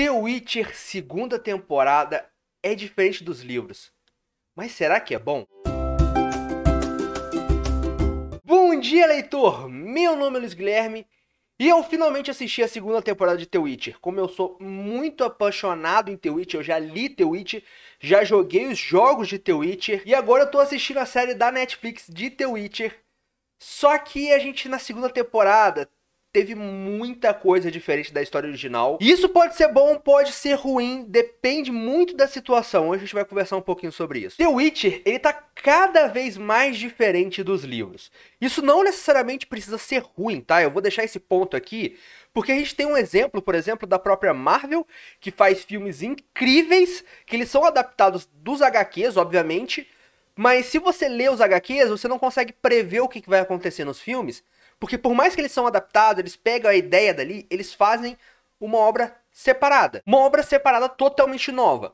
The Witcher segunda temporada é diferente dos livros, mas será que é bom? Bom dia, leitor! Meu nome é Luiz Guilherme e eu finalmente assisti a segunda temporada de The Witcher. Como eu sou muito apaixonado em The Witcher, eu já li The Witcher, já joguei os jogos de The Witcher e agora eu tô assistindo a série da Netflix de The Witcher. Só que a gente na segunda temporada teve muita coisa diferente da história original. E isso pode ser bom, pode ser ruim, depende muito da situação. Hoje a gente vai conversar um pouquinho sobre isso. The Witcher, ele tá cada vez mais diferente dos livros. Isso não necessariamente precisa ser ruim, tá? Eu vou deixar esse ponto aqui, porque a gente tem um exemplo, por exemplo, da própria Marvel, que faz filmes incríveis, que eles são adaptados dos HQs, obviamente, mas se você lê os HQs, você não consegue prever o que vai acontecer nos filmes, porque por mais que eles são adaptados, eles pegam a ideia dali, eles fazem uma obra separada. Uma obra separada totalmente nova.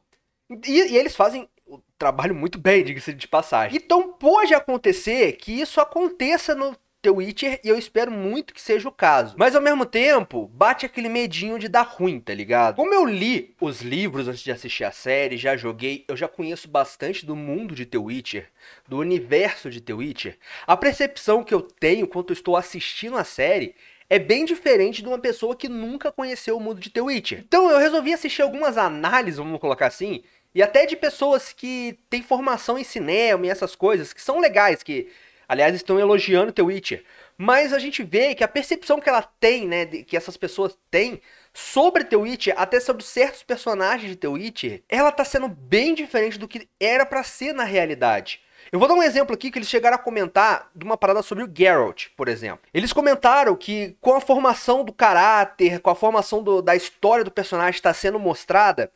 E eles fazem o trabalho muito bem, diga-se de passagem. Então pode acontecer que isso aconteça no The Witcher, e eu espero muito que seja o caso. Mas ao mesmo tempo, bate aquele medinho de dar ruim, tá ligado? Como eu li os livros antes de assistir a série, já joguei, eu já conheço bastante do mundo de The Witcher, do universo de The Witcher, a percepção que eu tenho quando eu estou assistindo a série é bem diferente de uma pessoa que nunca conheceu o mundo de The Witcher. Então eu resolvi assistir algumas análises, vamos colocar assim, e até de pessoas que têm formação em cinema e essas coisas, que são legais, que aliás, estão elogiando The Witcher. Mas a gente vê que a percepção que ela tem, né, que essas pessoas têm sobre The Witcher, até sobre certos personagens de The Witcher, ela tá sendo bem diferente do que era pra ser na realidade. Eu vou dar um exemplo aqui que eles chegaram a comentar de uma parada sobre o Geralt, por exemplo. Eles comentaram que com a formação do caráter, com a formação da história do personagem está sendo mostrada,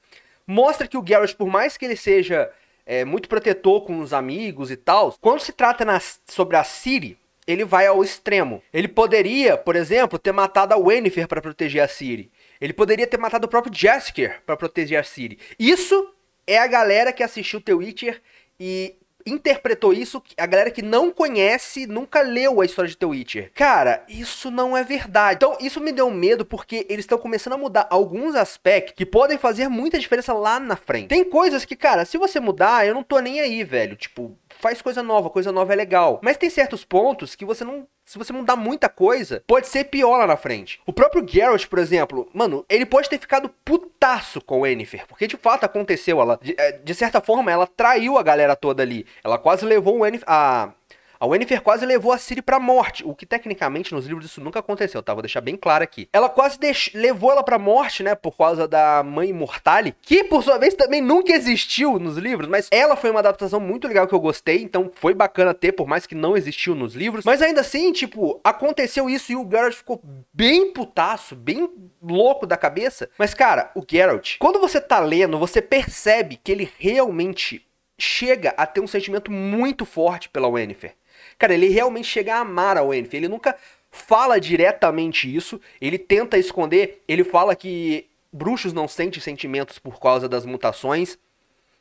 mostra que o Geralt, por mais que ele seja muito protetor com os amigos e tal, quando se trata sobre a Ciri, ele vai ao extremo. Ele poderia, por exemplo, ter matado a Yennefer para proteger a Ciri. Ele poderia ter matado o próprio Jaskier para proteger a Ciri. Isso é a galera que assistiu The Witcher e interpretou isso, a galera que não conhece, nunca leu a história de The Witcher. Cara, isso não é verdade. Então, isso me deu medo porque eles estão começando a mudar alguns aspectos que podem fazer muita diferença lá na frente. Tem coisas que, cara, se você mudar, eu não tô nem aí, velho. Tipo, faz coisa nova é legal. Mas tem certos pontos que você não... Se você mudar muita coisa, pode ser pior lá na frente. O próprio Geralt, por exemplo, mano, ele pode ter ficado putaço com o Yennefer, porque de fato aconteceu. Ela, de certa forma, ela traiu a galera toda ali. Ela quase levou o Yennefer... A Yennefer quase levou a Ciri pra morte, o que tecnicamente nos livros isso nunca aconteceu, tá? Vou deixar bem claro aqui. Ela quase levou ela pra morte, né, por causa da Mãe Immortale, que por sua vez também nunca existiu nos livros, mas ela foi uma adaptação muito legal que eu gostei, então foi bacana ter, por mais que não existiu nos livros. Mas ainda assim, tipo, aconteceu isso e o Geralt ficou bem putaço, bem louco da cabeça. Mas cara, o Geralt, quando você tá lendo, você percebe que ele realmente chega a ter um sentimento muito forte pela Yennefer. Cara, ele realmente chega a amar a Yennefer. Ele nunca fala diretamente isso. Ele tenta esconder. Ele fala que bruxos não sentem sentimentos por causa das mutações.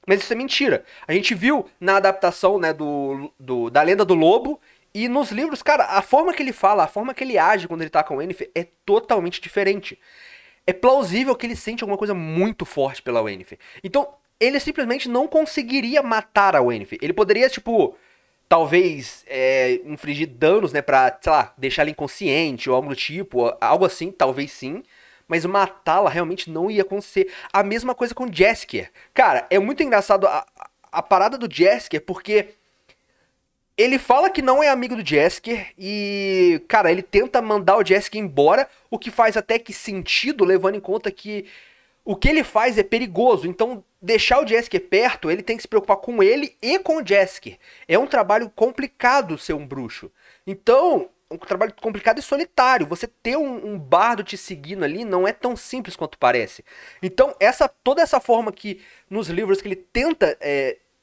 Mas isso é mentira. A gente viu na adaptação, né, da Lenda do Lobo. E nos livros, cara, a forma que ele fala, a forma que ele age quando ele tá com a Yennefer é totalmente diferente. É plausível que ele sente alguma coisa muito forte pela Yennefer. Então, ele simplesmente não conseguiria matar a Yennefer. Ele poderia, tipo... talvez infligir danos, né, pra, sei lá, deixar ela inconsciente ou algo do tipo, algo assim, talvez sim, mas matá-la realmente não ia acontecer. A mesma coisa com Jaskier. Cara, é muito engraçado a parada do Jaskier, porque ele fala que não é amigo do Jaskier e, cara, ele tenta mandar o Jaskier embora, o que faz até que sentido, levando em conta que o que ele faz é perigoso, então deixar o Jaskier perto, ele tem que se preocupar com ele e com o Jaskier. É um trabalho complicado ser um bruxo. Então, um trabalho complicado e solitário. Você ter um bardo te seguindo ali não é tão simples quanto parece. Então, toda essa forma que nos livros que ele tenta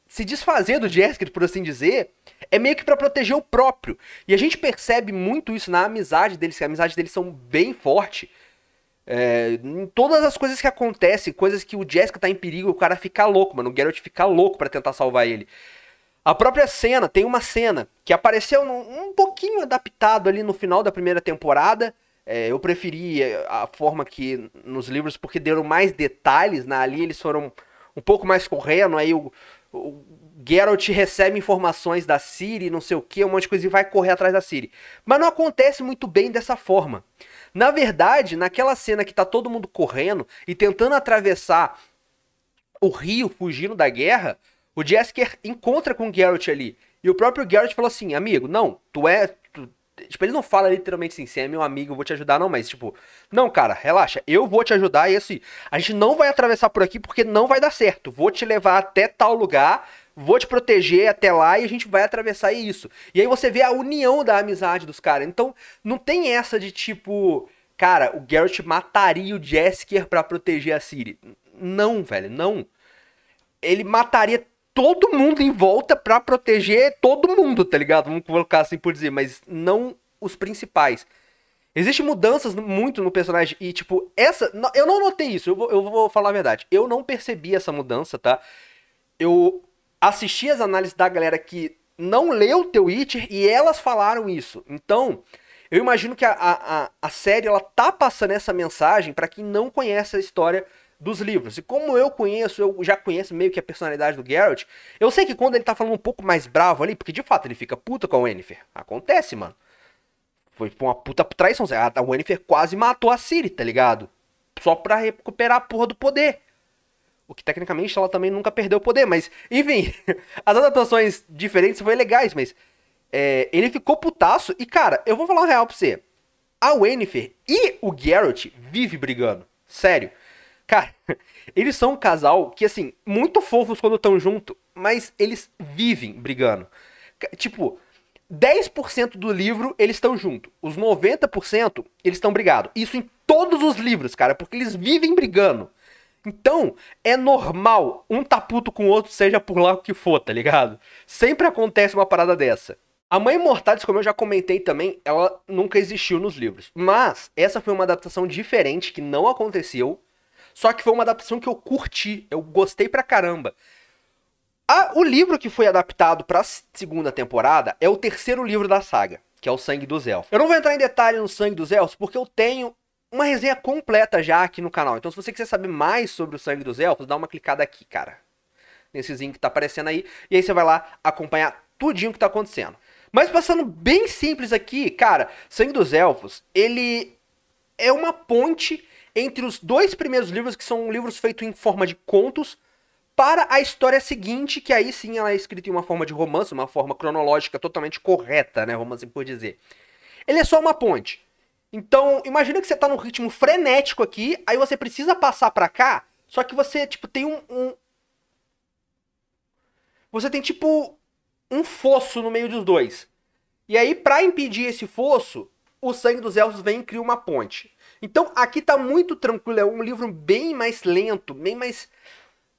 se desfazer do Jaskier, por assim dizer, é meio que pra proteger o próprio. E a gente percebe muito isso na amizade deles, que a amizade deles são bem forte. Em todas as coisas que acontecem, coisas que o Jaskier tá em perigo, o cara fica louco, mano. O Geralt fica louco pra tentar salvar ele. A própria cena, tem uma cena que apareceu um pouquinho adaptado ali no final da primeira temporada, Eu preferi a forma que nos livros, porque deram mais detalhes, né? Ali eles foram um pouco mais correndo, aí o Geralt recebe informações da Ciri, não sei o que, um monte de coisa e vai correr atrás da Ciri. Mas não acontece muito bem dessa forma. Na verdade, naquela cena que tá todo mundo correndo e tentando atravessar o rio, fugindo da guerra, o Jaskier encontra com o Geralt ali. E o próprio Geralt falou assim, amigo, não, tipo, ele não fala literalmente assim, você é meu amigo, eu vou te ajudar, não, mas tipo, não, cara, relaxa, eu vou te ajudar e assim, a gente não vai atravessar por aqui porque não vai dar certo, vou te levar até tal lugar, vou te proteger até lá e a gente vai atravessar isso. E aí você vê a união da amizade dos caras, então não tem essa de tipo, cara, o Geralt mataria o Jaskier pra proteger a Ciri. Não, velho, não. Ele mataria todo mundo em volta pra proteger todo mundo, tá ligado? Vamos colocar assim por dizer, mas não os principais. Existem mudanças muito no personagem e, tipo, eu não notei isso, eu vou falar a verdade. Eu não percebi essa mudança, tá? Eu assisti as análises da galera que não leu The Witcher e elas falaram isso. Então, eu imagino que a série, ela tá passando essa mensagem pra quem não conhece a história dos livros. E como eu já conheço meio que a personalidade do Geralt, eu sei que quando ele tá falando um pouco mais bravo ali, porque de fato ele fica puto com a Yennefer. Acontece, mano. Foi uma puta traição. A Yennefer quase matou a Ciri, tá ligado? Só pra recuperar a porra do poder. O que tecnicamente ela também nunca perdeu o poder, mas enfim, as adaptações diferentes foram legais, mas ele ficou putaço e cara, eu vou falar uma real pra você. A Yennefer e o Geralt vivem brigando. Sério. Cara, eles são um casal que, assim, muito fofos quando estão junto, mas eles vivem brigando. Tipo, 10% do livro eles estão junto. Os 90% eles estão brigados. Isso em todos os livros, cara, porque eles vivem brigando. Então, é normal um tá puto com o outro, seja por lá o que for, tá ligado? Sempre acontece uma parada dessa. A Mãe Mortalis, como eu já comentei também, ela nunca existiu nos livros. Mas, essa foi uma adaptação diferente que não aconteceu. Só que foi uma adaptação que eu curti, eu gostei pra caramba. O livro que foi adaptado pra segunda temporada é o terceiro livro da saga, que é o Sangue dos Elfos. Eu não vou entrar em detalhe no Sangue dos Elfos, porque eu tenho uma resenha completa já aqui no canal. Então se você quiser saber mais sobre o Sangue dos Elfos, dá uma clicada aqui, cara. Nessezinho que tá aparecendo aí. E aí você vai lá acompanhar tudinho que tá acontecendo. Mas passando bem simples aqui, cara, Sangue dos Elfos, ele é uma ponte entre os dois primeiros livros, que são livros feitos em forma de contos, para a história seguinte, que aí sim ela é escrita em uma forma de romance, uma forma cronológica totalmente correta, né, vamos assim por dizer. Ele é só uma ponte. Então, imagina que você tá num ritmo frenético aqui, aí você precisa passar pra cá, só que você, tipo, tem Você tem, tipo, um fosso no meio dos dois. E aí, pra impedir esse fosso, o Sangue dos Elfos vem e cria uma ponte. Então, aqui tá muito tranquilo, é um livro bem mais lento, bem mais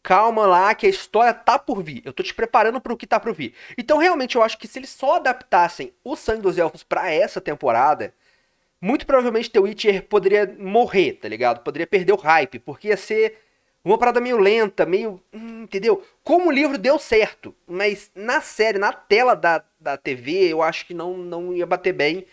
calma lá, que a história tá por vir. Eu tô te preparando pro que tá por vir. Então, realmente, eu acho que se eles só adaptassem o Sangue dos Elfos pra essa temporada, muito provavelmente The Witcher poderia morrer, tá ligado? Poderia perder o hype, porque ia ser uma parada meio lenta, meio... entendeu? Como o livro deu certo, mas na série, na tela da TV, eu acho que não ia bater bem.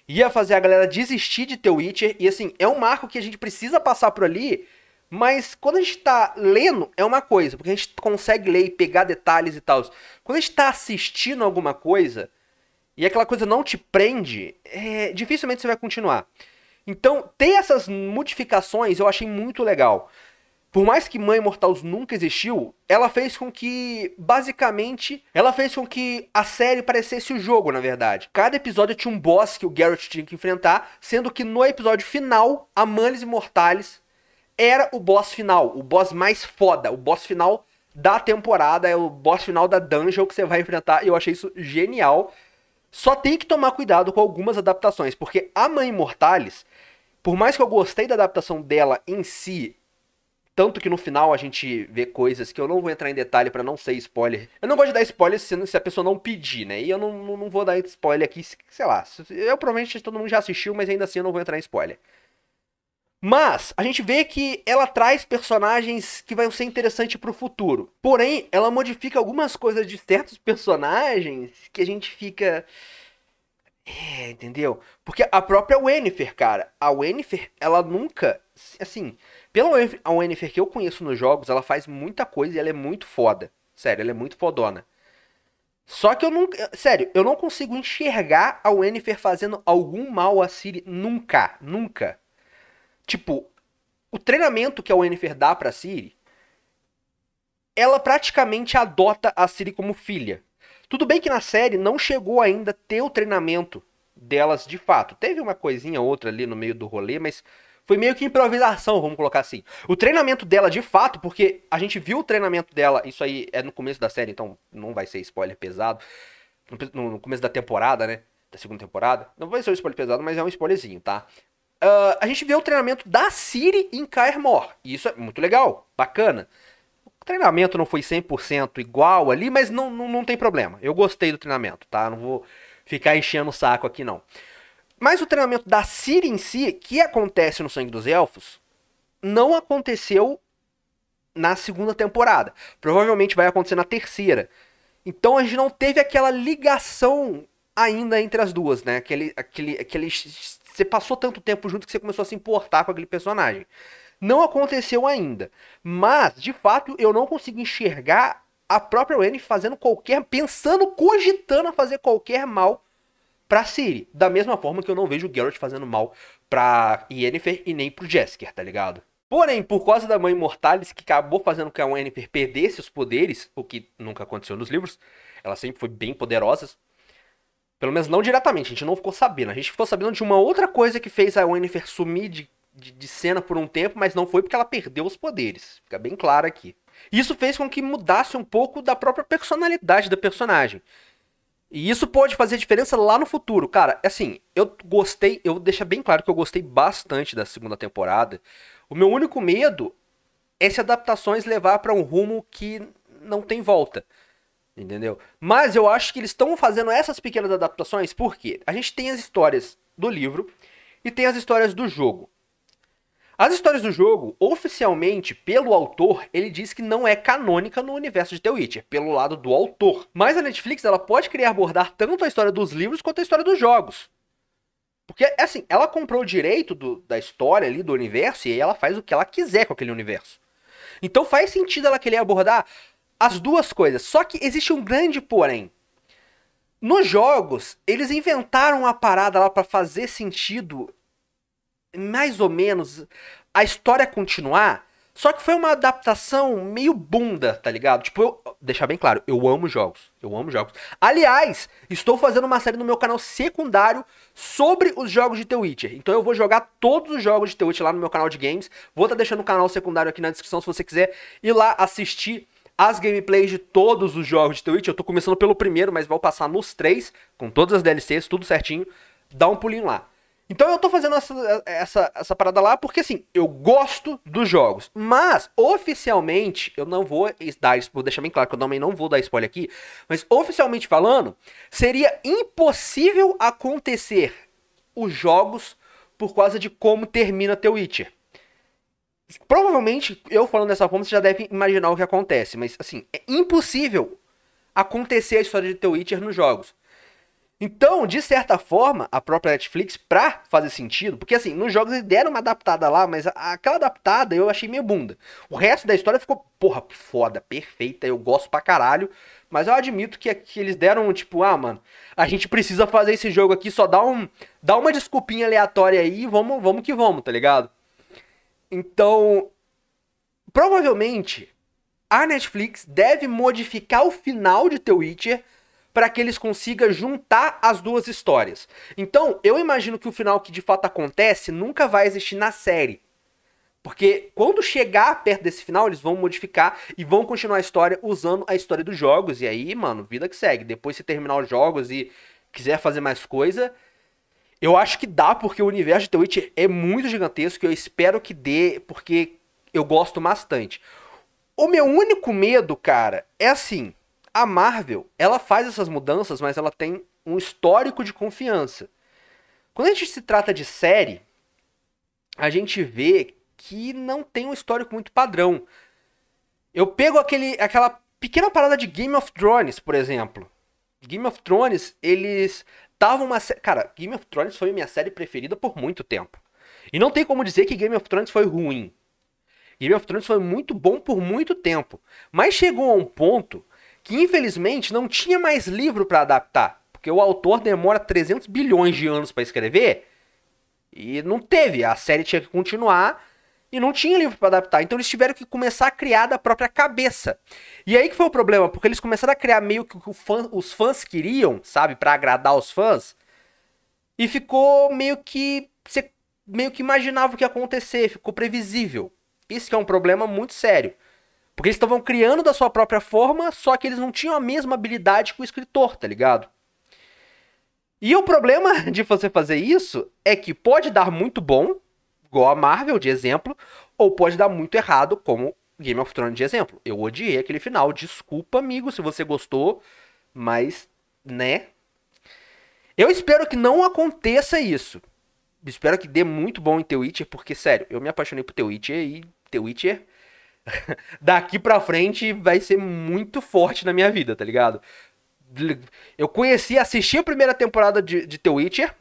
Ia fazer a galera desistir de The Witcher. E assim, é um marco que a gente precisa passar por ali. Mas quando a gente tá lendo, é uma coisa. Porque a gente consegue ler e pegar detalhes e tal. Quando a gente tá assistindo alguma coisa, e aquela coisa não te prende, dificilmente você vai continuar. Então, ter essas modificações eu achei muito legal. Por mais que Mãe Mortais nunca existiu, ela fez com que, basicamente, ela fez com que a série parecesse o jogo, na verdade. Cada episódio tinha um boss que o Geralt tinha que enfrentar, sendo que no episódio final, Amantes Imortais era o boss final, o boss mais foda, o boss final da temporada, é o boss final da dungeon que você vai enfrentar, e eu achei isso genial. Só tem que tomar cuidado com algumas adaptações, porque a Mãe Mortais, por mais que eu gostei da adaptação dela em si, tanto que no final a gente vê coisas que eu não vou entrar em detalhe pra não ser spoiler. Eu não gosto de dar spoiler se a pessoa não pedir, né? E eu não vou dar spoiler aqui, sei lá. Eu provavelmente todo mundo já assistiu, mas ainda assim eu não vou entrar em spoiler. Mas a gente vê que ela traz personagens que vão ser interessantes pro futuro. Porém, ela modifica algumas coisas de certos personagens que a gente fica... Entendeu? Porque a própria Wennifer, cara, a Wennifer, ela nunca, assim, a Wennifer que eu conheço nos jogos, ela faz muita coisa e ela é muito foda. Sério, ela é muito fodona. Só que eu nunca, sério, eu não consigo enxergar a Wennifer fazendo algum mal a Ciri nunca, nunca. Tipo, o treinamento que a Wennifer dá pra Ciri, ela praticamente adota a Ciri como filha. Tudo bem que na série não chegou ainda a ter o treinamento delas de fato. Teve uma coisinha ou outra ali no meio do rolê, mas foi meio que improvisação, vamos colocar assim. O treinamento dela de fato, porque a gente viu o treinamento dela, isso aí é no começo da série, então não vai ser spoiler pesado. No começo da temporada, né? Da segunda temporada. Não vai ser um spoiler pesado, mas é um spoilerzinho, tá? A gente vê o treinamento da Ciri em Kaer Morr. E isso é muito legal, bacana. O treinamento não foi 100% igual ali, mas não tem problema. Eu gostei do treinamento, tá? Não vou ficar enchendo o saco aqui, não. Mas o treinamento da Ciri em si, que acontece no Sangue dos Elfos, não aconteceu na segunda temporada. Provavelmente vai acontecer na terceira. Então a gente não teve aquela ligação ainda entre as duas, né? Você passou tanto tempo junto que você começou a se importar com aquele personagem. Não aconteceu ainda. Mas, de fato, eu não consigo enxergar a própria Wenny fazendo qualquer. Pensando, cogitando a fazer qualquer mal pra Ciri. Da mesma forma que eu não vejo o Geralt fazendo mal pra Yennefer e nem pro Jaskier, tá ligado? Porém, por causa da Mãe Mortalis, que acabou fazendo com que a Yennefer perdesse os poderes, o que nunca aconteceu nos livros, ela sempre foi bem poderosa. Pelo menos não diretamente, a gente não ficou sabendo. A gente ficou sabendo de uma outra coisa que fez a Yennefer sumir de cena por um tempo, mas não foi porque ela perdeu os poderes. Fica bem claro aqui. Isso fez com que mudasse um pouco da própria personalidade da personagem. E isso pode fazer diferença lá no futuro. Cara, assim, eu vou deixar bem claro que eu gostei bastante da segunda temporada. O meu único medo é se adaptações levar pra um rumo que não tem volta. Entendeu? Mas eu acho que eles estão fazendo essas pequenas adaptações porque a gente tem as histórias do livro e tem as histórias do jogo. As histórias do jogo, oficialmente, pelo autor, ele diz que não é canônica no universo de The Witcher, pelo lado do autor. Mas a Netflix, ela pode querer abordar tanto a história dos livros quanto a história dos jogos. Porque, assim, ela comprou o direito da história ali, do universo, e aí ela faz o que ela quiser com aquele universo. Então faz sentido ela querer abordar as duas coisas. Só que existe um grande porém. Nos jogos, eles inventaram uma parada lá pra fazer sentido, mais ou menos, a história continuar. Só que foi uma adaptação meio bunda, tá ligado? Tipo, deixar bem claro, eu amo jogos. Eu amo jogos. Aliás, estou fazendo uma série no meu canal secundário sobre os jogos de The Witcher. Então eu vou jogar todos os jogos de The Witcher lá no meu canal de games. Vou estar deixando o canal secundário aqui na descrição se você quiser ir lá assistir as gameplays de todos os jogos de The Witcher. Eu tô começando pelo primeiro, mas vou passar nos três, com todas as DLCs, tudo certinho. Dá um pulinho lá. Então eu tô fazendo essa parada lá porque, assim, eu gosto dos jogos. Mas, oficialmente, eu não vou dar, vou deixar bem claro que eu também não vou dar spoiler aqui, mas oficialmente falando, seria impossível acontecer os jogos por causa de como termina The Witcher. Provavelmente, eu falando dessa forma, você já deve imaginar o que acontece, mas, assim, é impossível acontecer a história de The Witcher nos jogos. Então, de certa forma, a própria Netflix, pra fazer sentido, porque assim, nos jogos eles deram uma adaptada lá, mas aquela adaptada eu achei meio bunda. O resto da história ficou, porra, foda, perfeita, eu gosto pra caralho, mas eu admito que eles deram, tipo, mano, a gente precisa fazer esse jogo aqui, só dá uma desculpinha aleatória aí e vamos que vamos, tá ligado? Então, provavelmente, a Netflix deve modificar o final de The Witcher para que eles consigam juntar as duas histórias. Então, eu imagino que o final que de fato acontece nunca vai existir na série. Porque quando chegar perto desse final, eles vão modificar e vão continuar a história usando a história dos jogos. E aí, mano, vida que segue. Depois se terminar os jogos e quiser fazer mais coisa, eu acho que dá, porque o universo de The Witcher é muito gigantesco. Eu espero que dê, porque eu gosto bastante. O meu único medo, cara, é assim. A Marvel, ela faz essas mudanças, mas ela tem um histórico de confiança. Quando a gente se trata de série, a gente vê que não tem um histórico muito padrão. Eu pego aquela pequena parada de Game of Thrones, por exemplo. Game of Thrones, eles tava uma série... Cara, Game of Thrones foi minha série preferida por muito tempo. E não tem como dizer que Game of Thrones foi ruim. Game of Thrones foi muito bom por muito tempo. Mas chegou a um ponto que, infelizmente, não tinha mais livro pra adaptar. Porque o autor demora 300 bilhões de anos pra escrever. E não teve. A série tinha que continuar e não tinha livro pra adaptar. Então eles tiveram que começar a criar da própria cabeça. E aí que foi o problema. Porque eles começaram a criar meio que o que os fãs queriam, sabe? Pra agradar os fãs. E ficou meio que... Você meio que imaginava o que ia acontecer. Ficou previsível. Isso que é um problema muito sério. Porque eles estavam criando da sua própria forma, só que eles não tinham a mesma habilidade que o escritor, tá ligado? E o problema de você fazer isso é que pode dar muito bom, igual a Marvel, de exemplo, ou pode dar muito errado, como Game of Thrones, de exemplo. Eu odiei aquele final. Desculpa, amigo, se você gostou, mas, né? Eu espero que não aconteça isso. Espero que dê muito bom em The Witcher, porque, sério, eu me apaixonei por The Witcher e The Witcher daqui pra frente vai ser muito forte na minha vida, tá ligado? Eu assisti a primeira temporada de The Witcher,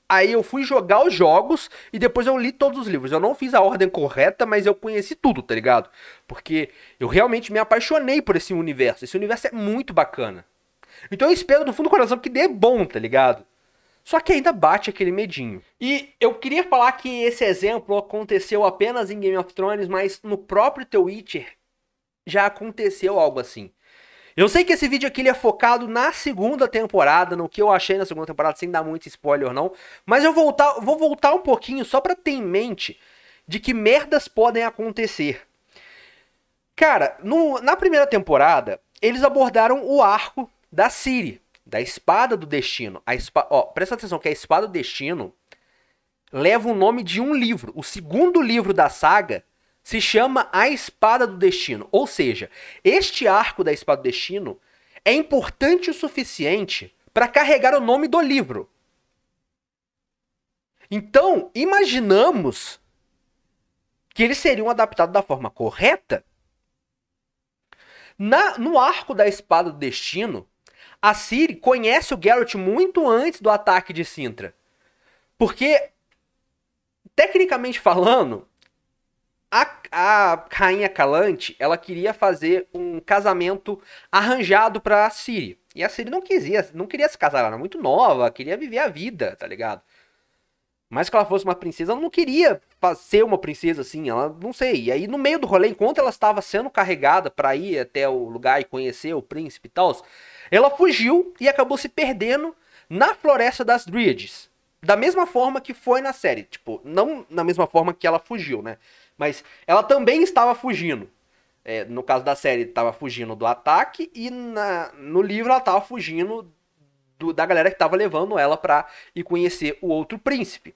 aí eu fui jogar os jogos e depois eu li todos os livros. Eu não fiz a ordem correta, mas eu conheci tudo, tá ligado? Porque eu realmente me apaixonei por esse universo. Esse universo é muito bacana. Então eu espero do fundo do coração que dê bom, tá ligado? Só que ainda bate aquele medinho. E eu queria falar que esse exemplo aconteceu apenas em Game of Thrones, mas no próprio The Witcher já aconteceu algo assim. Eu sei que esse vídeo aqui ele é focado na segunda temporada, no que eu achei na segunda temporada, sem dar muito spoiler não. Mas eu vou voltar um pouquinho só pra ter em mente de que merdas podem acontecer. Cara, na primeira temporada, eles abordaram o arco da Ciri, da Espada do Destino. Presta atenção que a Espada do Destino leva o nome de um livro. O segundo livro da saga se chama A Espada do Destino. Ou seja, este arco da Espada do Destino é importante o suficiente para carregar o nome do livro. Então, imaginamos que eles seriam adaptados da forma correta. No arco da Espada do Destino, a Ciri conhece o Geralt muito antes do ataque de Cintra. Porque, tecnicamente falando, a Rainha Calante, ela queria fazer um casamento arranjado pra Ciri. E a Ciri não queria se casar, ela era muito nova, queria viver a vida, tá ligado? Mas que ela fosse uma princesa, ela não queria ser uma princesa assim, ela não sei. E aí no meio do rolê, enquanto ela estava sendo carregada pra ir até o lugar e conhecer o príncipe e tal, ela fugiu e acabou se perdendo na Floresta das Dríades. Da mesma forma que foi na série. Tipo, não na mesma forma que ela fugiu, né? Mas ela também estava fugindo. No caso da série, estava fugindo do ataque. E no livro, ela estava fugindo da galera que estava levando ela pra ir conhecer o outro príncipe.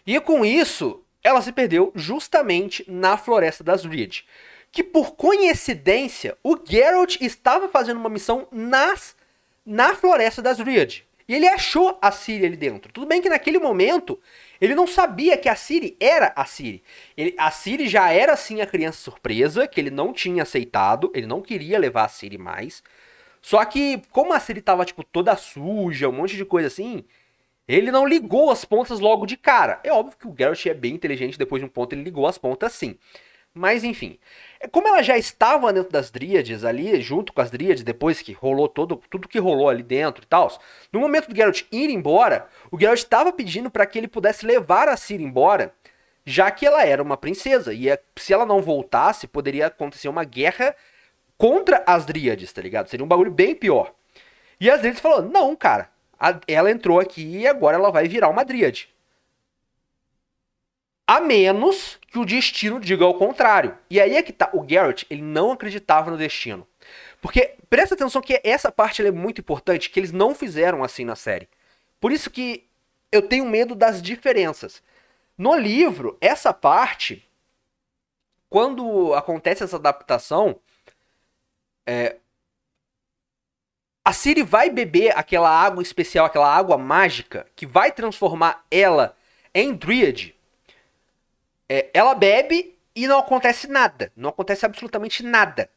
E com isso, ela se perdeu justamente na Floresta das Dríades. Que por coincidência, o Geralt estava fazendo uma missão na Floresta das Dríades. E ele achou a Ciri ali dentro. Tudo bem que naquele momento, ele não sabia que a Ciri era a Ciri. A Ciri já era sim a criança surpresa, que ele não tinha aceitado, ele não queria levar a Ciri mais. Só que, como a Ciri tava, tipo, toda suja, um monte de coisa assim, ele não ligou as pontas logo de cara. É óbvio que o Geralt é bem inteligente, depois de um ponto ele ligou as pontas sim. Mas enfim, como ela já estava dentro das Dríades ali, junto com as Dríades, depois que rolou tudo que rolou ali dentro e tal, no momento do Geralt ir embora, o Geralt estava pedindo para que ele pudesse levar a Ciri embora, já que ela era uma princesa, e se ela não voltasse, poderia acontecer uma guerra contra as Dríades, tá ligado? Seria um bagulho bem pior. E as Dríades falou, não, cara, ela entrou aqui e agora ela vai virar uma Dríade. A menos que o destino diga ao contrário. E aí é que tá. O Geralt, ele não acreditava no destino. Porque, presta atenção que essa parte é muito importante, que eles não fizeram assim na série. Por isso que eu tenho medo das diferenças. No livro, essa parte, quando acontece essa adaptação, a Ciri vai beber aquela água especial, aquela água mágica, que vai transformar ela em Dríade. Ela bebe e não acontece nada. Não acontece absolutamente nada.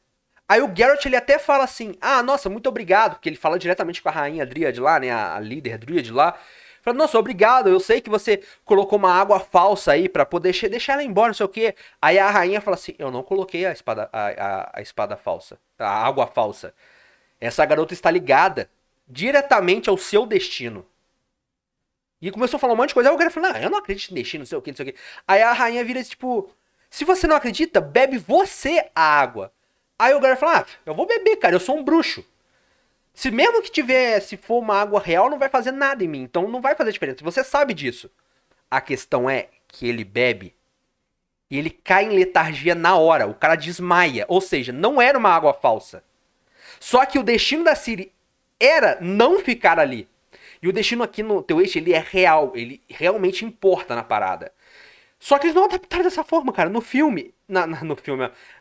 Aí o Geralt, ele até fala assim, ah, nossa, muito obrigado, porque ele fala diretamente com a rainha Dryad lá, né, a líder Dryad lá. Fala, nossa, obrigado, eu sei que você colocou uma água falsa aí pra poder deixar ela embora, não sei o quê. Aí a rainha fala assim, eu não coloquei a espada falsa, a água falsa. Essa garota está ligada diretamente ao seu destino. E começou a falar um monte de coisa. Aí o cara falou, eu não acredito em destino, não sei o que, não sei o que. Aí a rainha vira tipo, se você não acredita, bebe você a água. Aí o cara fala, eu vou beber, cara, eu sou um bruxo. Se mesmo que se for uma água real, não vai fazer nada em mim. Então não vai fazer diferença. Você sabe disso. A questão é que ele bebe e ele cai em letargia na hora. O cara desmaia. Ou seja, não era uma água falsa. Só que o destino da Ciri era não ficar ali. E o destino aqui no The Witcher, ele é real. Ele realmente importa na parada. Só que eles não adaptaram dessa forma, cara. No filme,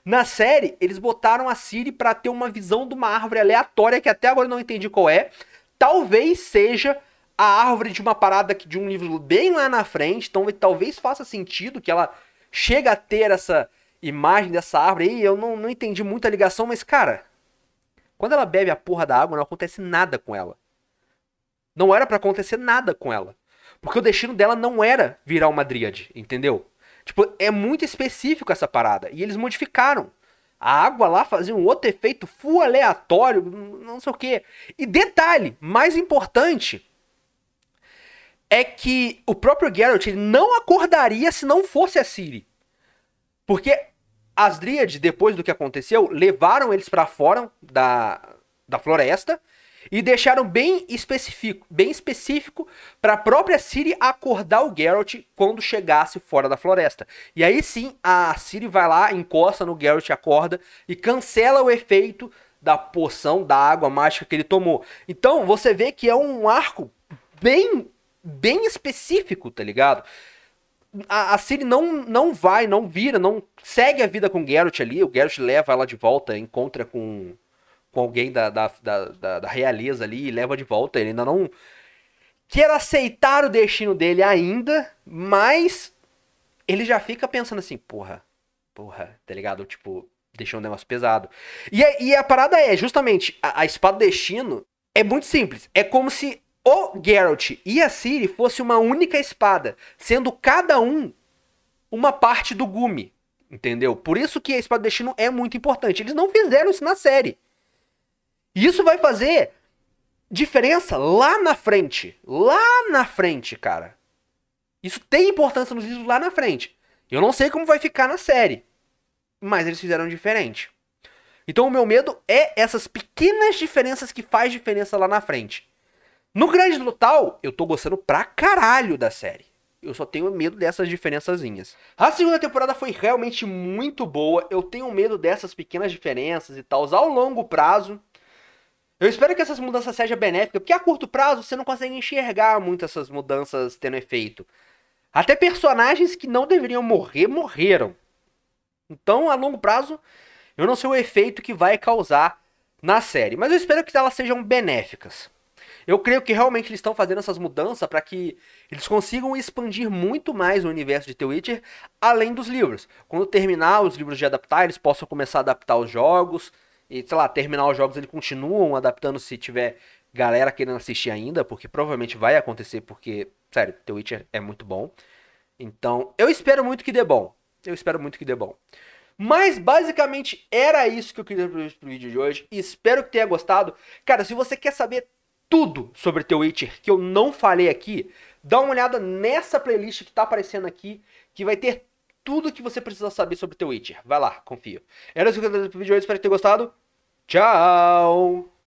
na série, eles botaram a Ciri pra ter uma visão de uma árvore aleatória que até agora eu não entendi qual é. Talvez seja a árvore de uma parada de um livro bem lá na frente. Então talvez faça sentido que ela chega a ter essa imagem dessa árvore aí. Eu não entendi muita ligação, mas, cara, quando ela bebe a porra da água, não acontece nada com ela. Não era pra acontecer nada com ela. Porque o destino dela não era virar uma dríade, entendeu? Tipo, é muito específico essa parada. E eles modificaram. A água lá fazia um outro efeito full aleatório, não sei o quê. E detalhe, mais importante, é que o próprio Geralt ele não acordaria se não fosse a Ciri. Porque as dríades, depois do que aconteceu, levaram eles pra fora da floresta e deixaram bem específico para a própria Ciri acordar o Geralt quando chegasse fora da floresta. E aí sim, a Ciri vai lá, encosta no Geralt, acorda e cancela o efeito da poção da água mágica que ele tomou. Então você vê que é um arco bem específico, tá ligado? A Ciri não segue a vida com o Geralt ali. O Geralt leva ela de volta, encontra com alguém da realeza ali e leva de volta. Ele ainda não quer aceitar o destino dele ainda, mas ele já fica pensando assim, porra, tá ligado? Tipo, deixou um negócio pesado. E a parada é, justamente, a espada do destino é muito simples. É como se o Geralt e a Ciri fosse uma única espada, sendo cada um uma parte do gume, entendeu? Por isso que a espada do destino é muito importante. Eles não fizeram isso na série. E isso vai fazer diferença lá na frente. Lá na frente, cara. Isso tem importância nos livros lá na frente. Eu não sei como vai ficar na série. Mas eles fizeram diferente. Então o meu medo é essas pequenas diferenças que faz diferença lá na frente. No grande total, eu tô gostando pra caralho da série. Eu só tenho medo dessas diferençazinhas. A segunda temporada foi realmente muito boa. Eu tenho medo dessas pequenas diferenças e tal. Ao longo prazo, eu espero que essas mudanças sejam benéficas, porque a curto prazo você não consegue enxergar muito essas mudanças tendo efeito. Até personagens que não deveriam morrer, morreram. Então, a longo prazo, eu não sei o efeito que vai causar na série. Mas eu espero que elas sejam benéficas. Eu creio que realmente eles estão fazendo essas mudanças para que eles consigam expandir muito mais o universo de The Witcher, além dos livros. Quando terminar os livros de adaptar, eles possam começar a adaptar os jogos. E, sei lá, terminar os jogos, eles continuam adaptando se tiver galera querendo assistir ainda, porque provavelmente vai acontecer, porque, sério, The Witcher é muito bom. Então, eu espero muito que dê bom. Eu espero muito que dê bom. Mas, basicamente, era isso que eu queria pro vídeo de hoje. Espero que tenha gostado. Cara, se você quer saber tudo sobre The Witcher que eu não falei aqui, dá uma olhada nessa playlist que tá aparecendo aqui, que vai ter tudo que você precisa saber sobre The Witcher. Vai lá, confio. Era isso que eu queria pro vídeo de hoje, espero que tenha gostado. Tchau!